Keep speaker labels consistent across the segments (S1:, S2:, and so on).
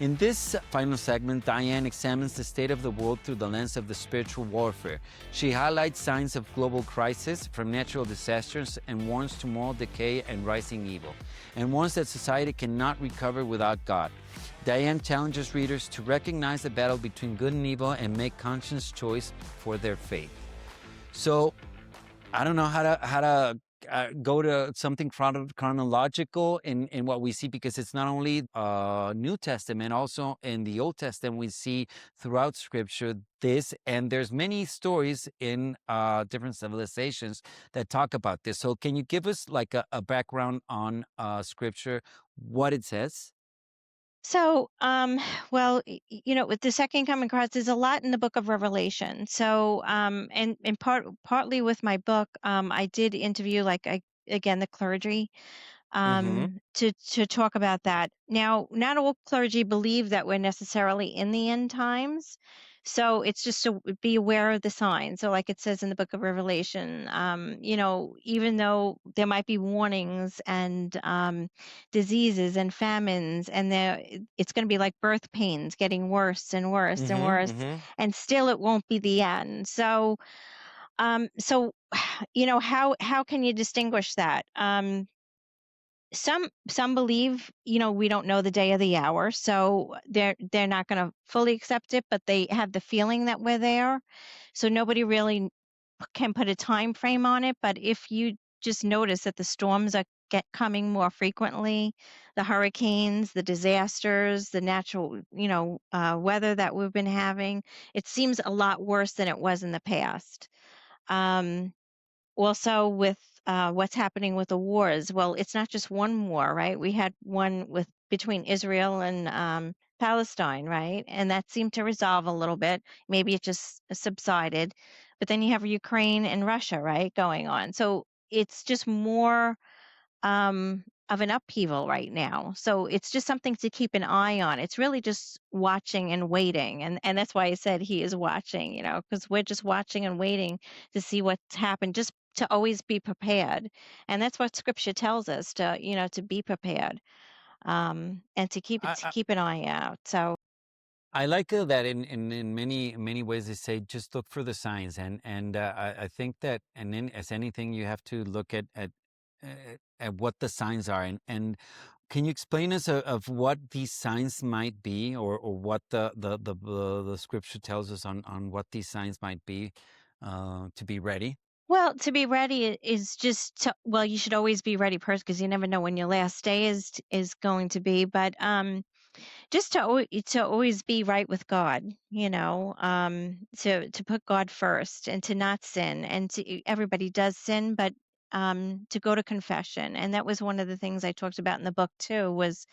S1: In this final segment, Diane examines the state of the world through the lens of the spiritual warfare. She highlights signs of global crisis from natural disasters and warns to moral decay and rising evil, and warns that society cannot recover without God. Diane challenges readers to recognize the battle between good and evil and make conscious choice for their faith. So, I don't know how to go to something chronological in what we see, because it's not only New Testament, also in the Old Testament we see throughout Scripture this, and there's many stories in different civilizations that talk about this. So can you give us like a background on Scripture, what it says?
S2: So, well, with the second coming across, there's a lot in the book of Revelation. So, and partly with my book, I did interview again the clergy,
S1: Mm-hmm.
S2: to talk about that. Now, not all clergy believe that we're necessarily in the end times. So it's just to be aware of the signs. So, like it says in the book of Revelation, even though there might be warnings and diseases and famines, and it's going to be like birth pains getting worse and worse and
S1: Mm-hmm.
S2: worse,
S1: Mm-hmm.
S2: and still it won't be the end. So, how can you distinguish that? Some believe, we don't know the day or the hour, so they're not going to fully accept it, but they have the feeling that we're there. So nobody really can put a time frame on it. But if you just notice that the storms are get coming more frequently, the hurricanes, the disasters, the natural, weather that we've been having, it seems a lot worse than it was in the past. Um, Also with what's happening with the wars. Well, it's not just one war, right? We had one with between Israel and Palestine, right? And that seemed to resolve a little bit. Maybe it just subsided. But then you have Ukraine and Russia, right, going on. So it's just more of an upheaval right now. So it's just something to keep an eye on. It's really just watching and waiting. And that's why I said he is watching, because we're just watching and waiting to see what's happened, just to always be prepared. And that's what scripture tells us, to be prepared, and to
S1: I,
S2: keep an eye out. So
S1: I like that in many ways they say just look for the signs, and I think that, and then as anything you have to look at what the signs are, and can you explain us of what these signs might be, or what the scripture tells us on what these signs might be, to be ready.
S2: well, to be ready is just well, you should always be ready first, because you never know when your last day is going to be. But just to always be right with God, to put God first and to not sin, and everybody does sin, but to go to confession. And that was one of the things I talked about in the book too, was,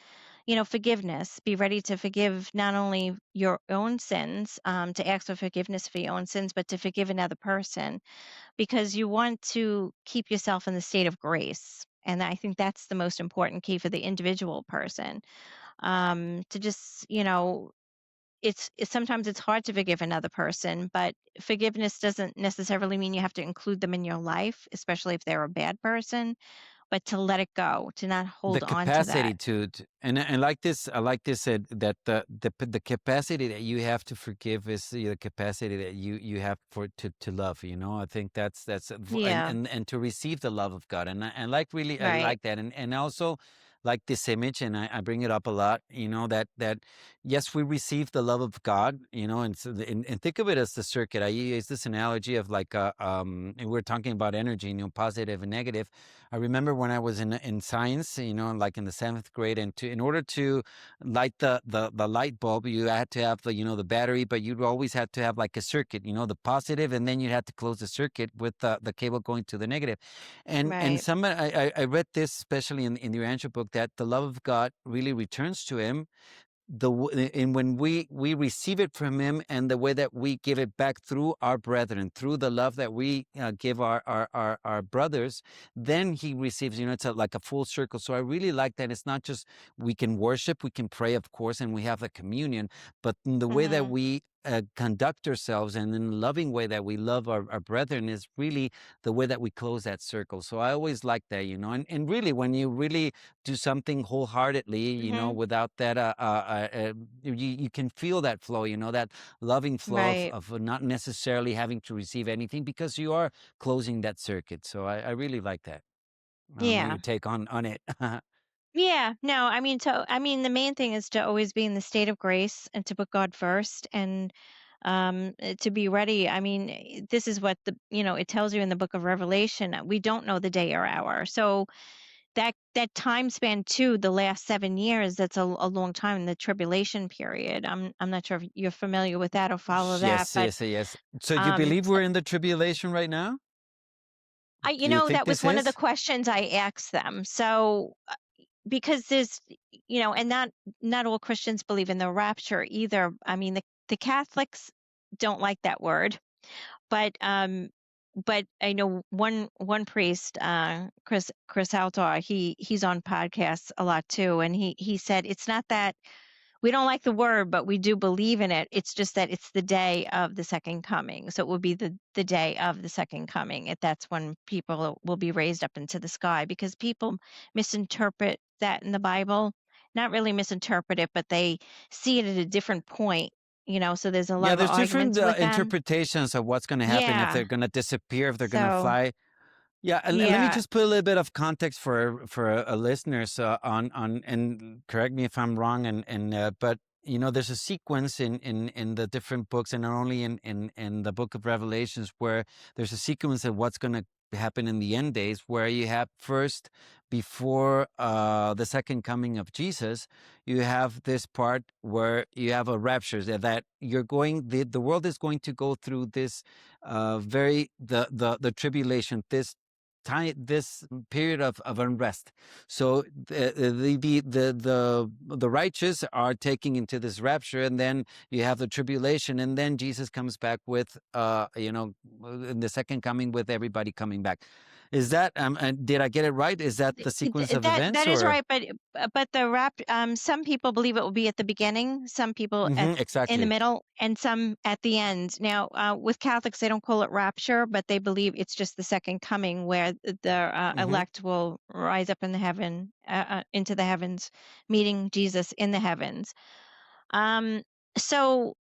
S2: forgiveness. Be ready to forgive not only your own sins, to ask for forgiveness for your own sins, but to forgive another person, because you want to keep yourself in the state of grace. And I think that's the most important key for the individual person, to just, it's sometimes it's hard to forgive another person, but forgiveness doesn't necessarily mean you have to include them in your life, especially if they're a bad person, but to let it go, to not
S1: The
S2: hold on to
S1: capacity
S2: that.
S1: to and like this, I like this, that the capacity that you have to forgive is the capacity that you have for to love. I think
S2: Yeah,
S1: and to receive the love of God, and like really I
S2: right.
S1: like that, and also like this image, and I bring it up a lot. That yes, we receive the love of God. And think of it as the circuit. I use this analogy of like and we're talking about energy, positive and negative. I remember when I was in science, like in the seventh grade, and in order to light the light bulb, you had to have the battery, but you'd always have to have like a circuit, the positive, and then you had to close the circuit with the cable going to the negative. And
S2: Right.
S1: some I read this, especially in the Rancho book, that the love of God really returns to him and when we receive it from him, and the way that we give it back through our brethren, through the love that we give our brothers, then he receives, it's like a full circle. So I really like that. It's not just we can worship, we can pray, of course, and we have the communion, but in the way that
S2: Mhm.
S1: we conduct ourselves and in a loving way that we love our brethren is really the way that we close that circle. So I always like that, and really when you really do something wholeheartedly,
S2: Hmm.
S1: without that, you can feel that flow, that loving flow of,
S2: Right.
S1: not necessarily having to receive anything because you are closing that circuit. So I really like that. I don't know
S2: Yeah.
S1: your take on it.
S2: Yeah. No, I mean, the main thing is to always be in the state of grace and to put God first and to be ready. I mean, this is what it tells you in the book of Revelation. We don't know the day or hour. So that time span too, the last 7 years, that's a long time in the tribulation period. I'm not sure if you're familiar with that or follow that,
S1: Yes,
S2: but
S1: yes, yes. So you
S2: um
S1: believe we're in the tribulation right now? Do you think
S2: that was
S1: this
S2: one of the
S1: is?
S2: questions I asked them. So because there's and not all Christians believe in the rapture either. I mean, the Catholics don't like that word, but I know one priest, Chris Altar, he's on podcasts a lot too, and he said it's not that we don't like the word, but we do believe in it. It's just that it's the day of the second coming. So it will be the day of the second coming. That's when people will be raised up into the sky because people misinterpret that in the Bible. Not really misinterpret it, but they see it at a different point. So there's a lot
S1: Yeah,
S2: of
S1: there's different
S2: arguments with them.
S1: interpretations of what's going to happen, if
S2: Yeah.
S1: they're going to disappear, if they're going to
S2: So
S1: fly. Yeah, and let me
S2: yeah.
S1: just put a little bit of context for listeners, on, and correct me if I'm wrong, but there's a sequence in the different books, and not only in the book of Revelations, where there's a sequence of what's going to happen in the end days, where you have first, before the second coming of Jesus, you have this part where you have a rapture, that the world is going to go through this, very the tribulation, this period of unrest. So the righteous are taking into this rapture, and then you have the tribulation, and then Jesus comes back with, in the second coming, with everybody coming back. Is that, did I get it right? Is that the sequence of
S2: That
S1: events,
S2: is
S1: or?
S2: right, but the some people believe it will be at the beginning, some people in the
S1: Exactly.
S2: middle, and some at the end. Now, with Catholics, they don't call it rapture, but they believe it's just the second coming, where the
S1: Hmm.
S2: elect will rise up in the into the heavens, meeting Jesus in the heavens. Um, so,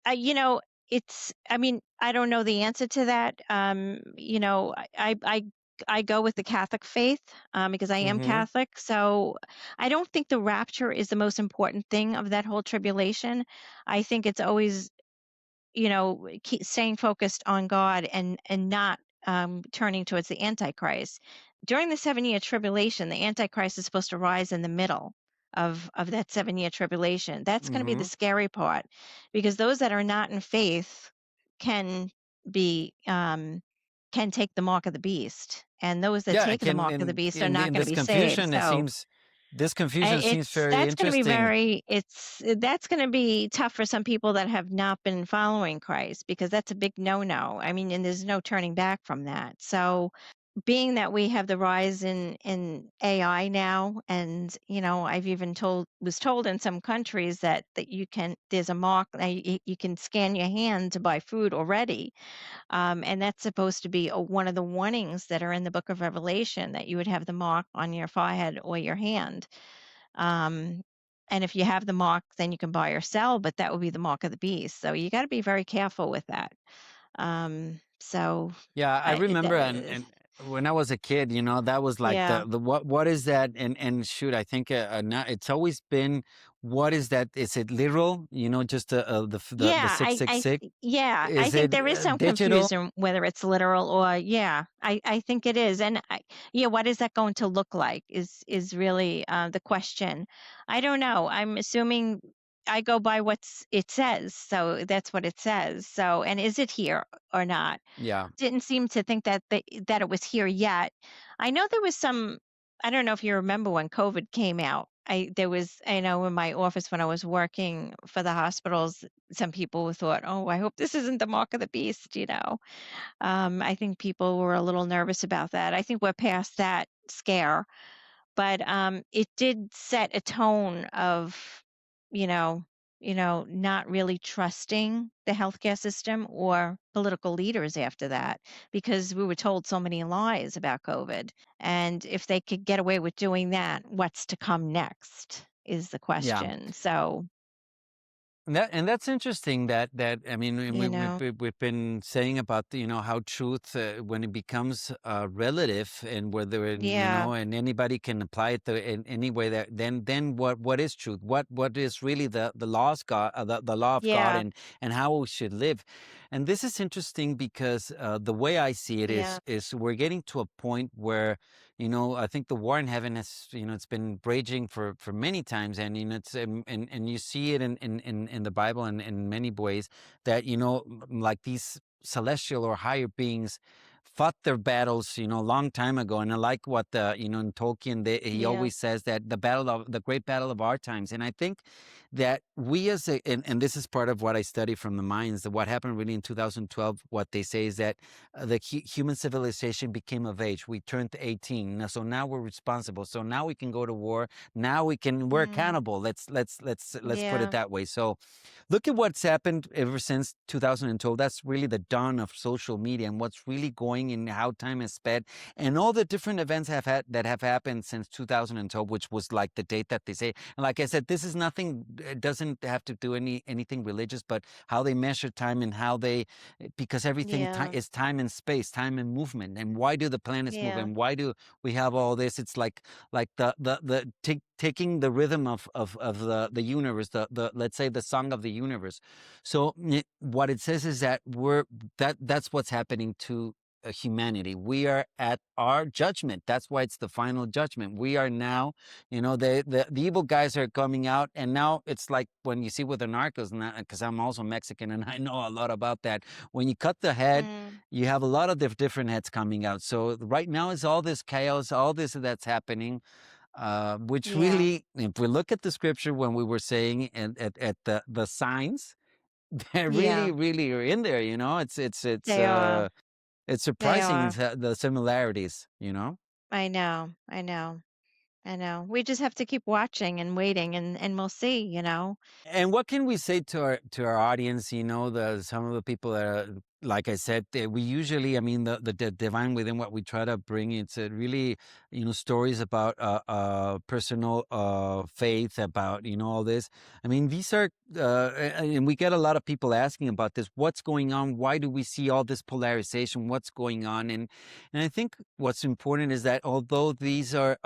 S2: I mean, I don't know the answer to that. I go with the Catholic faith because I am
S1: Hmm.
S2: Catholic. So I don't think the rapture is the most important thing of that whole tribulation. I think it's always keep staying focused on God and not turning towards the Antichrist. During the 7 year tribulation, the Antichrist is supposed to rise in the middle of that 7 year tribulation. That's going to be the
S1: Hmm.
S2: scary part because those that are not in faith can be can take the mark of the beast, and those that
S1: Yeah, I
S2: take the
S1: can.
S2: mark of the beast are
S1: In
S2: not going to
S1: this
S2: be saved.
S1: confusion,
S2: So
S1: this confusion seems
S2: it's
S1: very
S2: that's gonna be
S1: interesting.
S2: that's gonna be tough for some people that have not been following Christ because that's a big no-no. I mean, and there's no turning back from that. So, being that we have the rise in AI now, and I've even was told in some countries that there's a mark, you can scan your hand to buy food already, and that's supposed to be one of the warnings that are in the book of Revelation, that you would have the mark on your forehead or your hand. Um, and if you have the mark, then you can buy or sell, but that would be the mark of the beast. So you got to be very careful with that. So
S1: Yeah, I
S2: I,
S1: remember,
S2: the,
S1: and when I was a kid, that was like
S2: yeah,
S1: the what is that? And shoot, I think, now it's always been, what is that? Is it literal? Just the
S2: yeah,
S1: six six six?
S2: I
S1: Is
S2: think
S1: it
S2: there is some
S1: digital?
S2: confusion whether it's literal or, yeah, I think it is. And yeah, what is that going to look like is really the question. I don't know. I'm assuming I go by it says. So that's what it says. So, and is it here or not?
S1: Yeah,
S2: Didn't seem to think that it was here yet. I know there was some. I don't know if you remember when COVID came out. I know in my office when I was working for the hospitals, some people thought, "Oh, I hope this isn't the mark of the beast," I think people were a little nervous about that. I think we're past that scare, but it did set a tone of, you know, not really trusting the healthcare system or political leaders after that because we were told so many lies about COVID. And if they could get away with doing that, what's to come next is the
S1: Yeah.
S2: question. So,
S1: And that's interesting that I mean
S2: you know,
S1: we've been saying about how truth when it becomes relative and whether
S2: yeah,
S1: and anybody can apply it in any way that then what is truth, what is really the laws God the law of God,
S2: yeah,
S1: and how we should live. And this is interesting because the way I see it
S2: yeah,
S1: is we're getting to a point where I think the war in heaven has, it's been raging for many times, and it's and you see it in the Bible and in many ways that like these celestial or higher beings fought their battles, a long time ago. And I like what the in Tolkien, he
S2: yeah,
S1: always says that the great battle of our times. And I think that we as and this is part of what I study from the Mayans, that what happened really in 2012. What they say is that the human civilization became of age. We turned to 18. So now we're responsible. So now we can go to war. Now we're
S2: mm,
S1: accountable. Let's put it
S2: yeah,
S1: that way. So look at what's happened ever since 2012. That's really the dawn of social media and what's really going and how time has sped, and all the different events that have happened since 2012, which was like the date that they say. And like I said, this is nothing. It doesn't have to do anything religious, but how they measure time and how they, because everything
S2: yeah,
S1: is time and space, time and movement. And why do the planets move?
S2: yeah,
S1: And why do we have all this? It's like taking the rhythm of the universe, the let's say the song of the universe. So what it says is that that's what's happening to humanity. We are at our judgment. That's why it's the final judgment. We are now, the evil guys are coming out, and now it's like when you see with the narcos, because I'm also Mexican and I know a lot about that. When you cut the head,
S2: mm,
S1: you have a lot of different heads coming out. So right now is all this chaos, all this that's happening, which
S2: yeah,
S1: really, if we look at the scripture when we were saying at the signs, they
S2: yeah,
S1: really are in there.
S2: they are.
S1: It's
S2: They
S1: surprising
S2: are.
S1: the similarities.
S2: I know. I know. I know. We just have to keep watching and waiting and we'll see.
S1: And what can we say to our audience? The some of the people that are, like I said, we usually, I mean, the divine within what we try to bring. It's really, stories about personal faith, about all this. I mean, these are, and we get a lot of people asking about this. What's going on? Why do we see all this polarization? What's going on? And I think what's important is that although these are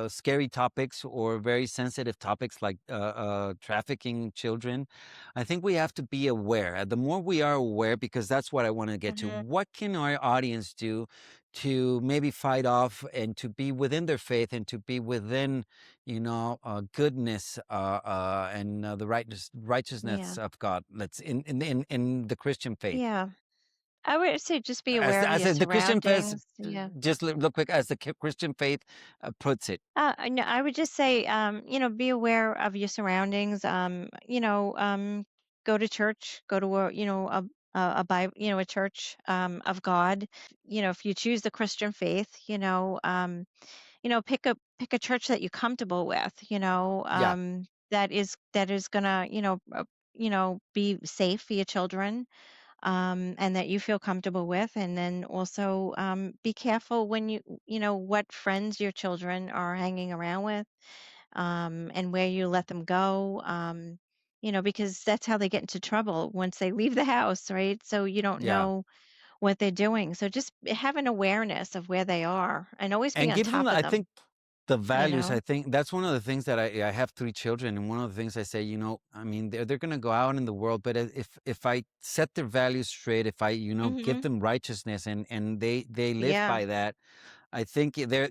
S1: scary topics or very sensitive topics like trafficking children, I think we have to be aware. The more we are aware, because that's what I want to get to.
S2: Mhm.
S1: What can our audience do to maybe fight off and to be within their faith and to be within, goodness and the
S2: Yeah.
S1: righteousness of God? Let's in the Christian faith.
S2: Yeah. I would say just be
S1: As
S2: aware of your
S1: the Christian faith,
S2: surroundings. Yeah.
S1: just real quick, as the Christian faith puts it.
S2: No, I would just say, be aware of your surroundings. Go to church, go to a Bible, a church of God. If you choose the Christian faith, pick a church that you're comfortable with.
S1: Yeah,
S2: That is gonna, be safe for your children, and that you feel comfortable with. And then also be careful when what friends your children are hanging around with, and where you let them go. Because that's how they get into trouble once they leave the house, right? So you don't
S1: yeah.
S2: know what they're doing. So just have an awareness of where they are and always be
S1: And
S2: on
S1: give them,
S2: top of
S1: I
S2: them,
S1: think, the
S2: you
S1: values. I
S2: know?
S1: think that's one of the things that I have three children, and one of the things I say, I mean, they're gonna go out in the world, but if I set their values straight, if I, give
S2: Hmm.
S1: them righteousness and they live
S2: Yeah.
S1: by that, I think they're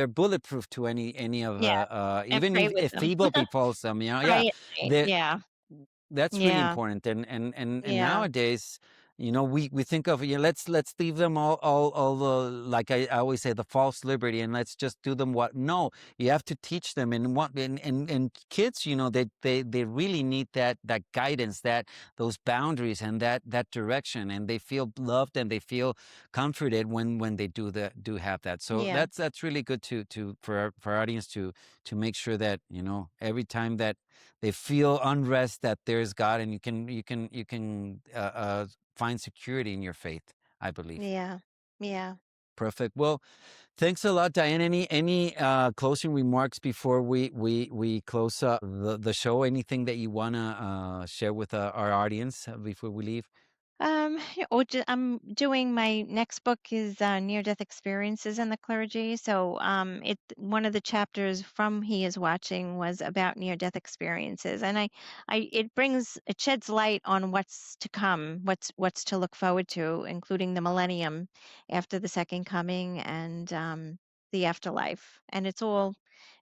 S1: bulletproof to any of
S2: Yeah. And
S1: even
S2: pray with
S1: if
S2: them.
S1: evil befalls them. Yeah,
S2: Pray at night.
S1: they
S2: Yeah.
S1: that's really
S2: Yeah.
S1: important. And
S2: Yeah.
S1: nowadays. we think of, let's leave them all the, like I always say, the false liberty, and let's just do them what. No, you have to teach them, and kids, they really need that guidance, those boundaries, and that direction, and they feel loved and they feel comforted when they do have that. So
S2: Yeah.
S1: that's really good for our audience to make sure that every time that they feel unrest, that there's God, and you can find security in your faith, I believe.
S2: Yeah. Yeah.
S1: Perfect. Well, thanks a lot, Diane. Any closing remarks before we close the show? Anything that you want to share with our audience before we leave?
S2: I'm doing my next book is near-death experiences in the clergy. So, it one of the chapters from He Is Watching was about near-death experiences, and it sheds light on what's to come, what's to look forward to, including the millennium after the second coming and the afterlife, and it's all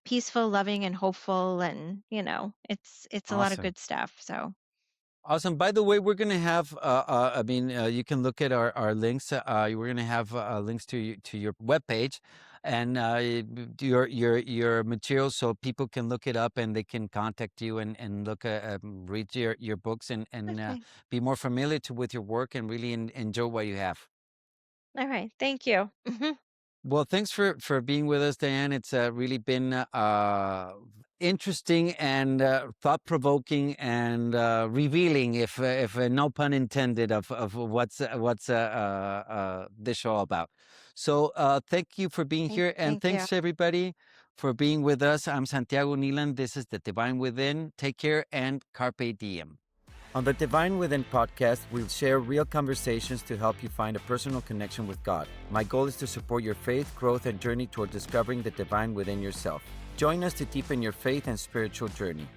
S2: peaceful, loving, and hopeful, and it's a lot of
S1: Awesome.
S2: good stuff. So,
S1: Awesome. By the way, we're going to have, I mean, you can look at our links. We're going to have links to your webpage and your materials, so people can look it up and they can contact you and read your books and
S2: okay,
S1: be more familiar with your work and really enjoy what you have.
S2: all right, thank you.
S1: Well, thanks for being with us, Diane. It's really been interesting and thought-provoking and revealing, if no pun intended, of what's this show about. So thank you for being here, and
S2: Thank you.
S1: thanks everybody for being with us. I'm Santiago Neelan. This is The Divine Within. Take care and carpe diem. On the Divine Within podcast, we'll share real conversations to help you find a personal connection with God. My goal is to support your faith, growth, and journey toward discovering the divine within yourself. Join us to deepen your faith and spiritual journey.